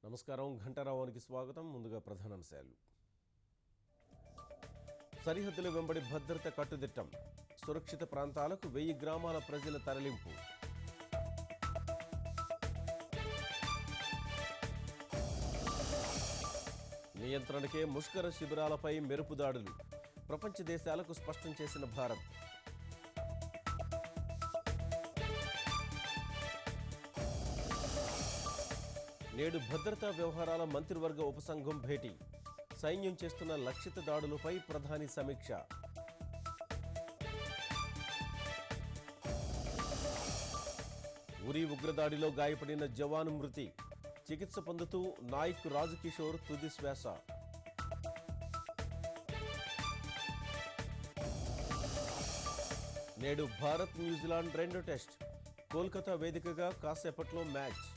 నమస్కారం ఘంటారావానికి స్వాగతం. ముందుగా ప్రధానాంశాలు. సరిహద్దుల వెంబడి భద్రత కట్టుదిట్టం. సురక్షిత ప్రాంతాలకు 1000 గ్రామాల ప్రజల తరలింపు. నియంత్రణకే ముష్కర శిబిరాలపై మెరుపు దాడులు. ప్రపంచ దేశాలకు స్పష్టం చేసిన భారత్. నేడు భద్రతా వ్యవహారాల మంత్రివర్గ ఉపసంఘం భేటీ. సైన్యం చేస్తున్న లక్షిత దాడులపై ప్రధాని సమీక్ష. ఉరి ఉగ్రదాడిలో గాయపడిన జవాను మృతి. చికిత్స పొందుతూ నాయక్ రాజ్ కిషోర్ తుది శ్వాస. నేడు భారత్ న్యూజిలాండ్ రెండో టెస్ట్. కోల్కతా వేదికగా కాసేపట్లో మ్యాచ్.